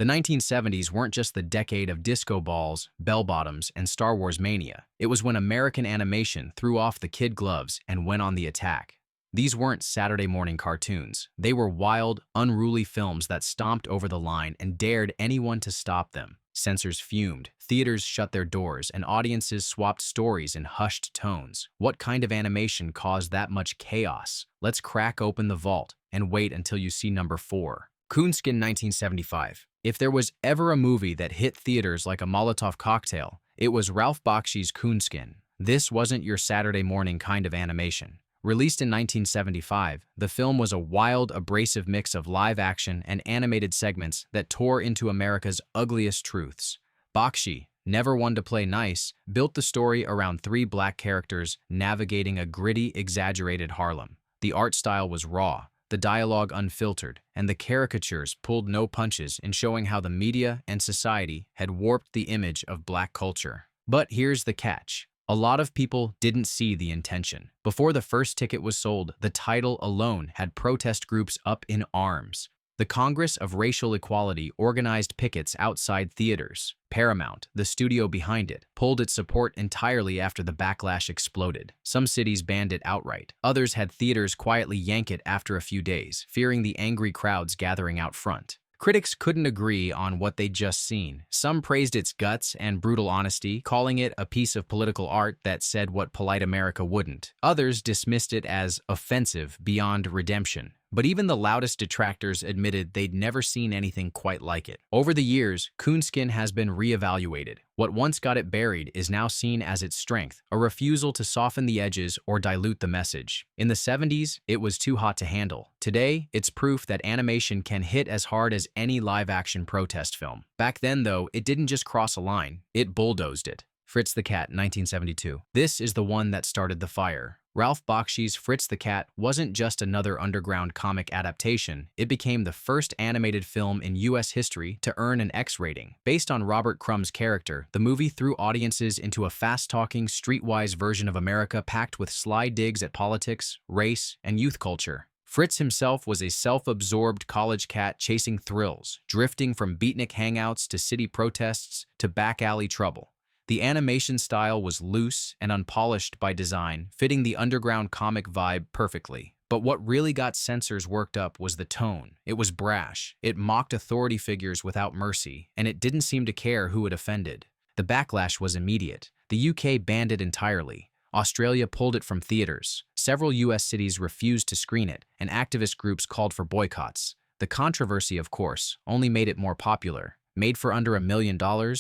The 1970s weren't just the decade of disco balls, bell-bottoms, and Star Wars mania. It was when American animation threw off the kid gloves and went on the attack. These weren't Saturday morning cartoons. They were wild, unruly films that stomped over the line and dared anyone to stop them. Censors fumed, theaters shut their doors, and audiences swapped stories in hushed tones. What kind of animation caused that much chaos? Let's crack open the vault and wait until you see number 4. Coonskin 1975. If there was ever a movie that hit theaters like a Molotov cocktail, it was Ralph Bakshi's Coonskin. This wasn't your Saturday morning kind of animation. Released in 1975, the film was a wild, abrasive mix of live action and animated segments that tore into America's ugliest truths. Bakshi, never one to play nice, built the story around 3 black characters navigating a gritty, exaggerated Harlem. The art style was raw, the dialogue unfiltered, and the caricatures pulled no punches in showing how the media and society had warped the image of black culture. But here's the catch. A lot of people didn't see the intention. Before the first ticket was sold, the title alone had protest groups up in arms. The Congress of Racial Equality organized pickets outside theaters. Paramount, the studio behind it, pulled its support entirely after the backlash exploded. Some cities banned it outright. Others had theaters quietly yank it after a few days, fearing the angry crowds gathering out front. Critics couldn't agree on what they'd just seen. Some praised its guts and brutal honesty, calling it a piece of political art that said what polite America wouldn't. Others dismissed it as offensive beyond redemption. But even the loudest detractors admitted they'd never seen anything quite like it. Over the years, Coonskin has been reevaluated. What once got it buried is now seen as its strength, a refusal to soften the edges or dilute the message. In the 70s, it was too hot to handle. Today, it's proof that animation can hit as hard as any live-action protest film. Back then, though, it didn't just cross a line, it bulldozed it. Fritz the Cat, 1972. This is the one that started the fire. Ralph Bakshi's Fritz the Cat wasn't just another underground comic adaptation, it became the first animated film in US history to earn an X rating. Based on Robert Crumb's character, the movie threw audiences into a fast-talking, streetwise version of America packed with sly digs at politics, race, and youth culture. Fritz himself was a self-absorbed college cat chasing thrills, drifting from beatnik hangouts to city protests to back-alley trouble. The animation style was loose and unpolished by design, fitting the underground comic vibe perfectly. But what really got censors worked up was the tone. It was brash, it mocked authority figures without mercy, and it didn't seem to care who it offended. The backlash was immediate. The UK banned it entirely. Australia pulled it from theaters. Several US cities refused to screen it, and activist groups called for boycotts. The controversy, of course, only made it more popular. Made for under $1 million,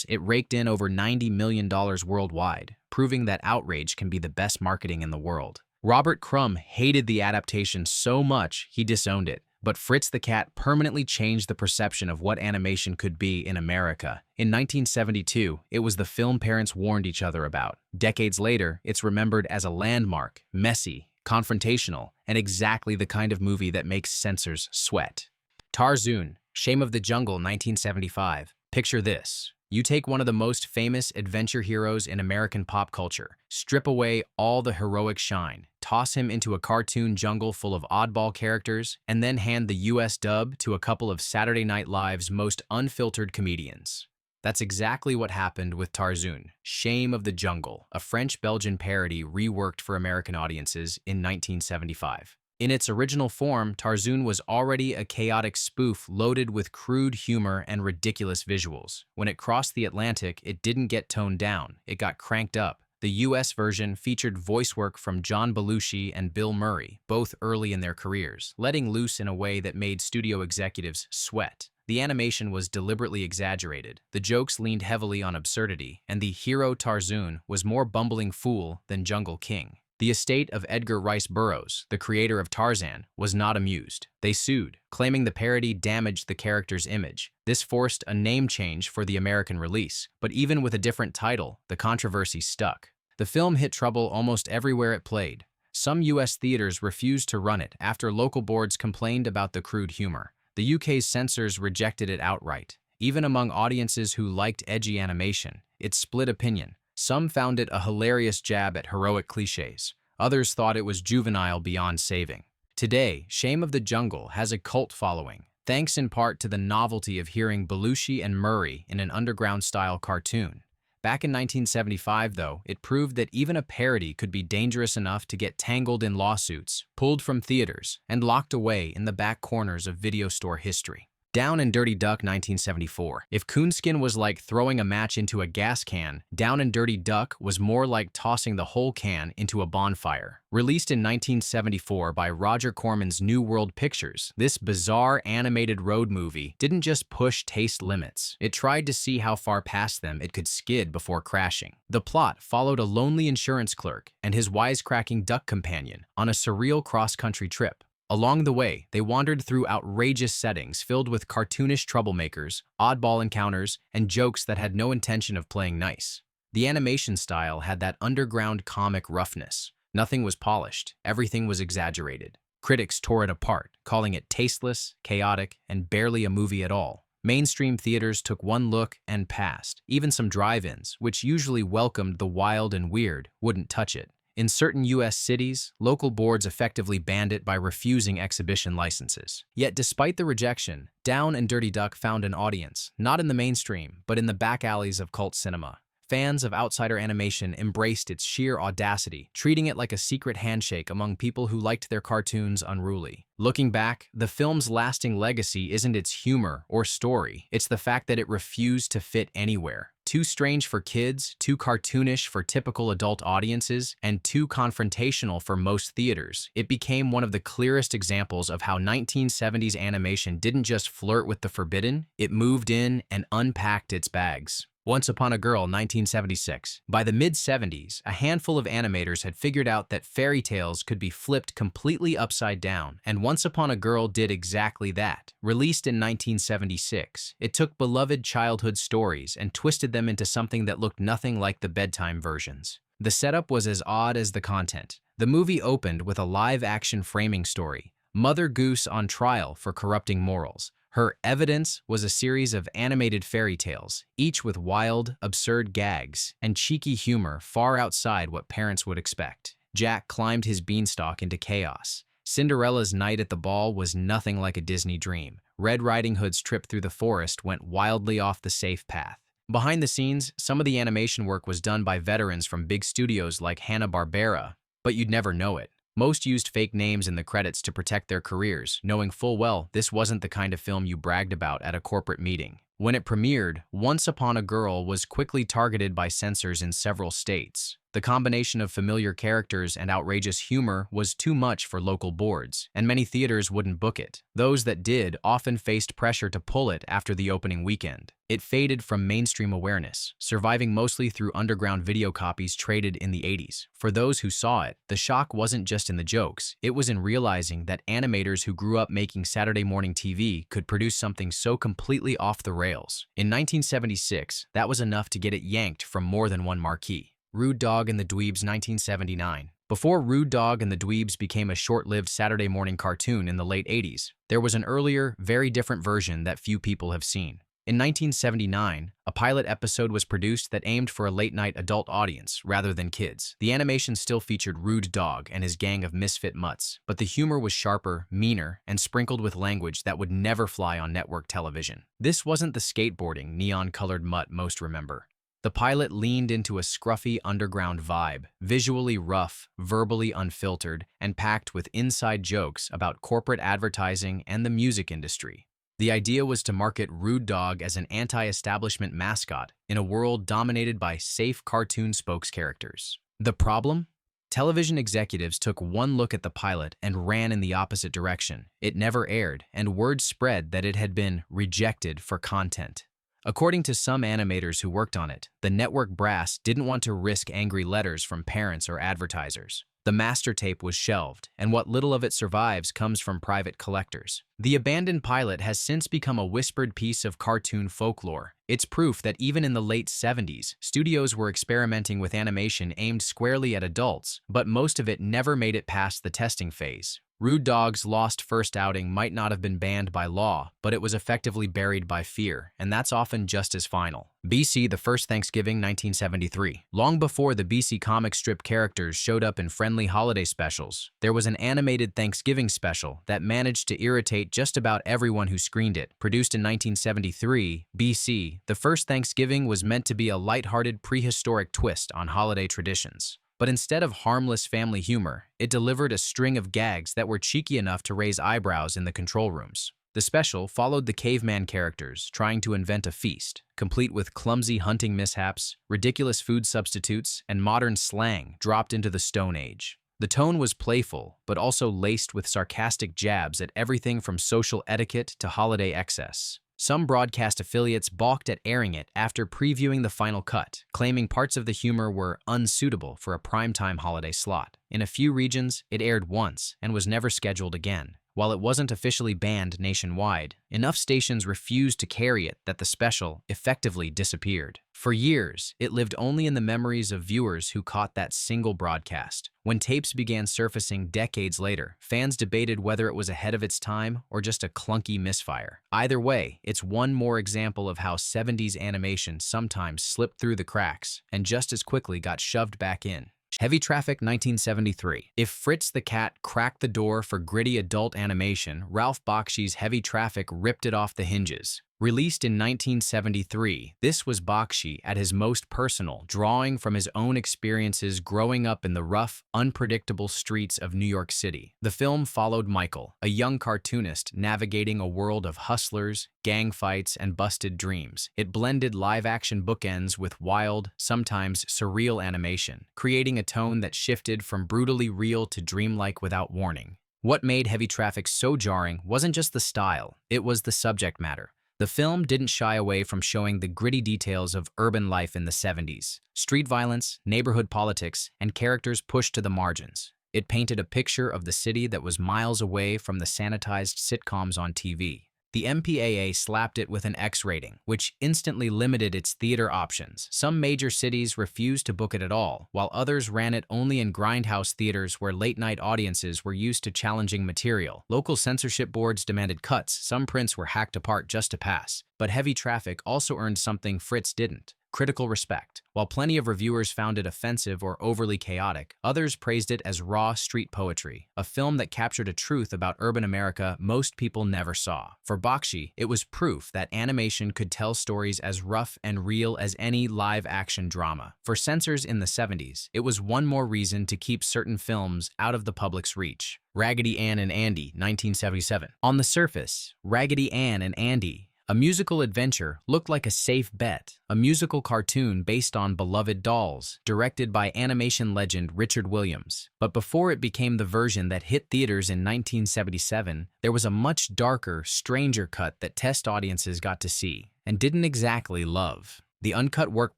it raked in over $90 million worldwide, proving that outrage can be the best marketing in the world. Robert Crumb hated the adaptation so much he disowned it, but Fritz the Cat permanently changed the perception of what animation could be in America. In 1972, it was the film parents warned each other about. Decades later, it's remembered as a landmark, messy, confrontational, and exactly the kind of movie that makes censors sweat. Tarzan, Shame of the Jungle, 1975. Picture this. You take one of the most famous adventure heroes in American pop culture, strip away all the heroic shine, toss him into a cartoon jungle full of oddball characters, and then hand the US dub to a couple of Saturday Night Live's most unfiltered comedians. That's exactly what happened with Tarzan, Shame of the Jungle, a French-Belgian parody reworked for American audiences in 1975. In its original form, Tarzan was already a chaotic spoof loaded with crude humor and ridiculous visuals. When it crossed the Atlantic, it didn't get toned down, it got cranked up. The US version featured voice work from John Belushi and Bill Murray, both early in their careers, letting loose in a way that made studio executives sweat. The animation was deliberately exaggerated, the jokes leaned heavily on absurdity, and the hero Tarzan was more bumbling fool than Jungle King. The estate of Edgar Rice Burroughs, the creator of Tarzan, was not amused. They sued, claiming the parody damaged the character's image. This forced a name change for the American release, but even with a different title, the controversy stuck. The film hit trouble almost everywhere it played. Some US theaters refused to run it after local boards complained about the crude humor. The UK's censors rejected it outright. Even among audiences who liked edgy animation, it split opinion. Some found it a hilarious jab at heroic cliches. Others thought it was juvenile beyond saving. Today, Shame of the Jungle has a cult following. thanks in part to the novelty of hearing Belushi and Murray in an underground-style cartoon. Back in 1975, though, it proved that even a parody could be dangerous enough to get tangled in lawsuits, pulled from theaters, and locked away in the back corners of video store history. Down and Dirty Duck 1974. If Coonskin was like throwing a match into a gas can, Down and Dirty Duck was more like tossing the whole can into a bonfire. Released in 1974 by Roger Corman's New World Pictures, this bizarre animated road movie didn't just push taste limits. It tried to see how far past them it could skid before crashing. The plot followed a lonely insurance clerk and his wisecracking duck companion on a surreal cross-country trip. Along the way, they wandered through outrageous settings filled with cartoonish troublemakers, oddball encounters, and jokes that had no intention of playing nice. The animation style had that underground comic roughness. Nothing was polished, everything was exaggerated. Critics tore it apart, calling it tasteless, chaotic, and barely a movie at all. Mainstream theaters took one look and passed. Even some drive-ins, which usually welcomed the wild and weird, wouldn't touch it. In certain U.S. cities, local boards effectively banned it by refusing exhibition licenses. Yet despite the rejection, Down and Dirty Duck found an audience, not in the mainstream, but in the back alleys of cult cinema. Fans of outsider animation embraced its sheer audacity, treating it like a secret handshake among people who liked their cartoons unruly. Looking back, the film's lasting legacy isn't its humor or story, it's the fact that it refused to fit anywhere. Too strange for kids, too cartoonish for typical adult audiences, and too confrontational for most theaters. It became one of the clearest examples of how 1970s animation didn't just flirt with the forbidden, it moved in and unpacked its bags. Once Upon a Girl, 1976. By the mid-70s, a handful of animators had figured out that fairy tales could be flipped completely upside down, and Once Upon a Girl did exactly that. Released in 1976, it took beloved childhood stories and twisted them into something that looked nothing like the bedtime versions. The setup was as odd as the content. The movie opened with a live-action framing story, Mother Goose on trial for corrupting morals. Her evidence was a series of animated fairy tales, each with wild, absurd gags and cheeky humor far outside what parents would expect. Jack climbed his beanstalk into chaos. Cinderella's night at the ball was nothing like a Disney dream. Red Riding Hood's trip through the forest went wildly off the safe path. Behind the scenes, some of the animation work was done by veterans from big studios like Hanna-Barbera, but you'd never know it. Most used fake names in the credits to protect their careers, knowing full well this wasn't the kind of film you bragged about at a corporate meeting. When it premiered, Once Upon a Girl was quickly targeted by censors in several states. The combination of familiar characters and outrageous humor was too much for local boards, and many theaters wouldn't book it. Those that did often faced pressure to pull it after the opening weekend. It faded from mainstream awareness, surviving mostly through underground video copies traded in the 80s. For those who saw it, the shock wasn't just in the jokes, it was in realizing that animators who grew up making Saturday morning TV could produce something so completely off the rails. In 1976, that was enough to get it yanked from more than one marquee. Rude Dog and the Dweebs, 1979. Before Rude Dog and the Dweebs became a short-lived Saturday morning cartoon in the late 80s, there was an earlier, very different version that few people have seen. In 1979, a pilot episode was produced that aimed for a late-night adult audience rather than kids. The animation still featured Rude Dog and his gang of misfit mutts, but the humor was sharper, meaner, and sprinkled with language that would never fly on network television. This wasn't the skateboarding, neon-colored mutt most remember. The pilot leaned into a scruffy underground vibe, visually rough, verbally unfiltered, and packed with inside jokes about corporate advertising and the music industry. The idea was to market Rude Dog as an anti-establishment mascot in a world dominated by safe cartoon spokes-characters. The problem? Television executives took one look at the pilot and ran in the opposite direction. It never aired, and word spread that it had been rejected for content. According to some animators who worked on it, the network brass didn't want to risk angry letters from parents or advertisers. The master tape was shelved, and what little of it survives comes from private collectors. The abandoned pilot has since become a whispered piece of cartoon folklore. It's proof that even in the late 70s, studios were experimenting with animation aimed squarely at adults, but most of it never made it past the testing phase. Rude Dog's lost first outing might not have been banned by law, but it was effectively buried by fear, and that's often just as final. BC The First Thanksgiving 1973. Long before the BC comic strip characters showed up in friendly holiday specials, there was an animated Thanksgiving special that managed to irritate just about everyone who screened it. Produced in 1973, BC The First Thanksgiving was meant to be a lighthearted prehistoric twist on holiday traditions. But instead of harmless family humor, it delivered a string of gags that were cheeky enough to raise eyebrows in the control rooms. The special followed the caveman characters trying to invent a feast, complete with clumsy hunting mishaps, ridiculous food substitutes, and modern slang dropped into the Stone Age. The tone was playful, but also laced with sarcastic jabs at everything from social etiquette to holiday excess. Some broadcast affiliates balked at airing it after previewing the final cut, claiming parts of the humor were unsuitable for a primetime holiday slot. In a few regions, it aired once and was never scheduled again. While it wasn't officially banned nationwide, enough stations refused to carry it that the special effectively disappeared. For years, it lived only in the memories of viewers who caught that single broadcast. When tapes began surfacing decades later, fans debated whether it was ahead of its time or just a clunky misfire. Either way, it's one more example of how 70s animation sometimes slipped through the cracks and just as quickly got shoved back in. Heavy Traffic 1973. If Fritz the Cat cracked the door for gritty adult animation, Ralph Bakshi's Heavy Traffic ripped it off the hinges. Released in 1973, this was Bakshi at his most personal, drawing from his own experiences growing up in the rough, unpredictable streets of New York City. The film followed Michael, a young cartoonist navigating a world of hustlers, gang fights, and busted dreams. It blended live-action bookends with wild, sometimes surreal animation, creating a tone that shifted from brutally real to dreamlike without warning. What made Heavy Traffic so jarring wasn't just the style, it was the subject matter. The film didn't shy away from showing the gritty details of urban life in the 70s. Street violence, neighborhood politics, and characters pushed to the margins. It painted a picture of the city that was miles away from the sanitized sitcoms on TV. The MPAA slapped it with an X rating, which instantly limited its theater options. Some major cities refused to book it at all, while others ran it only in grindhouse theaters where late-night audiences were used to challenging material. Local censorship boards demanded cuts. Some prints were hacked apart just to pass. But Heavy Traffic also earned something Fritz didn't: critical respect. While plenty of reviewers found it offensive or overly chaotic, others praised it as raw street poetry, a film that captured a truth about urban America most people never saw. For Bakshi, it was proof that animation could tell stories as rough and real as any live-action drama. For censors in the 70s, it was one more reason to keep certain films out of the public's reach. Raggedy Ann and Andy, 1977. On the surface, Raggedy Ann and Andy, a musical adventure, looked like a safe bet, a musical cartoon based on beloved dolls, directed by animation legend Richard Williams. But before it became the version that hit theaters in 1977, there was a much darker, stranger cut that test audiences got to see, and didn't exactly love. The uncut work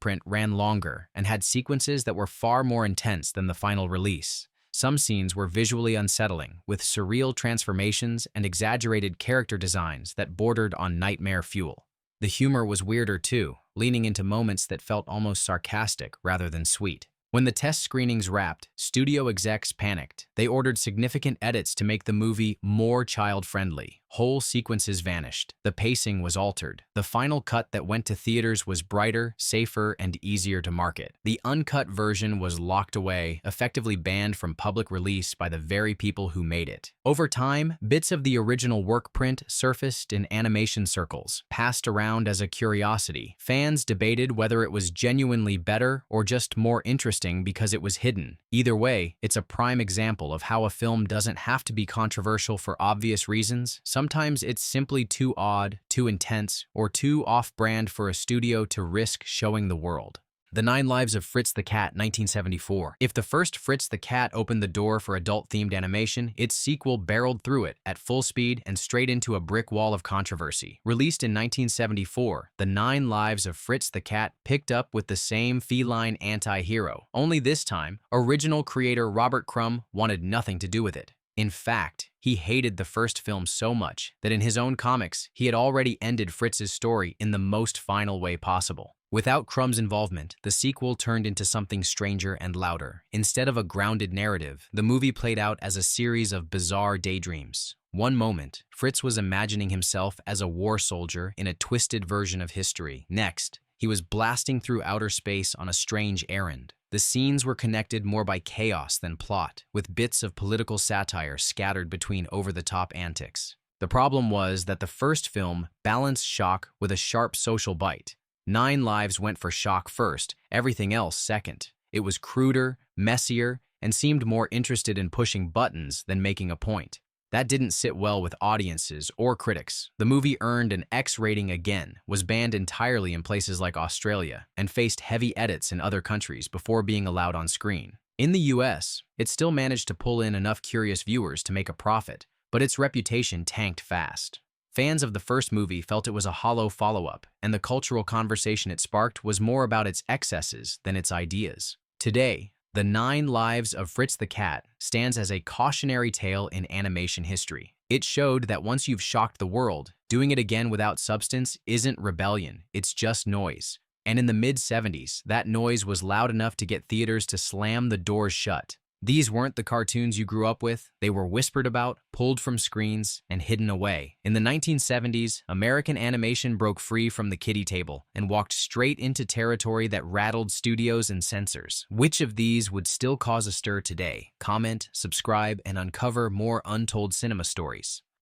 print ran longer and had sequences that were far more intense than the final release. Some scenes were visually unsettling, with surreal transformations and exaggerated character designs that bordered on nightmare fuel. The humor was weirder too, leaning into moments that felt almost sarcastic rather than sweet. When the test screenings wrapped, studio execs panicked. They ordered significant edits to make the movie more child-friendly. Whole sequences vanished. The pacing was altered. The final cut that went to theaters was brighter, safer, and easier to market. The uncut version was locked away, effectively banned from public release by the very people who made it. Over time, bits of the original work print surfaced in animation circles, passed around as a curiosity. Fans debated whether it was genuinely better or just more interesting because it was hidden. Either way, it's a prime example of how a film doesn't have to be controversial for obvious reasons. Sometimes it's simply too odd, too intense, or too off-brand for a studio to risk showing the world. The 9 Lives of Fritz the Cat, 1974. If the first Fritz the Cat opened the door for adult-themed animation, its sequel barreled through it at full speed and straight into a brick wall of controversy. Released in 1974, The 9 Lives of Fritz the Cat picked up with the same feline anti-hero. Only this time, original creator Robert Crumb wanted nothing to do with it. In fact, He hated the first film so much that in his own comics, he had already ended Fritz's story in the most final way possible. Without Crumb's involvement, the sequel turned into something stranger and louder. Instead of a grounded narrative, the movie played out as a series of bizarre daydreams. One moment, Fritz was imagining himself as a war soldier in a twisted version of history. Next, he was blasting through outer space on a strange errand. The scenes were connected more by chaos than plot, with bits of political satire scattered between over-the-top antics. The problem was that the first film balanced shock with a sharp social bite. 9 Lives went for shock first, everything else second. It was cruder, messier, and seemed more interested in pushing buttons than making a point. That didn't sit well with audiences or critics. The movie earned an X rating again, was banned entirely in places like Australia, and faced heavy edits in other countries before being allowed on screen. In the US, it still managed to pull in enough curious viewers to make a profit, but its reputation tanked fast. Fans of the first movie felt it was a hollow follow-up, and the cultural conversation it sparked was more about its excesses than its ideas. Today, The 9 Lives of Fritz the Cat stands as a cautionary tale in animation history. It showed that once you've shocked the world, doing it again without substance isn't rebellion, it's just noise. And in the mid-70s, that noise was loud enough to get theaters to slam the doors shut. These weren't the cartoons you grew up with. They were whispered about, pulled from screens, and hidden away. In the 1970s, American animation broke free from the kiddie table and walked straight into territory that rattled studios and censors. Which of these would still cause a stir today? Comment, subscribe, and uncover more untold cinema stories.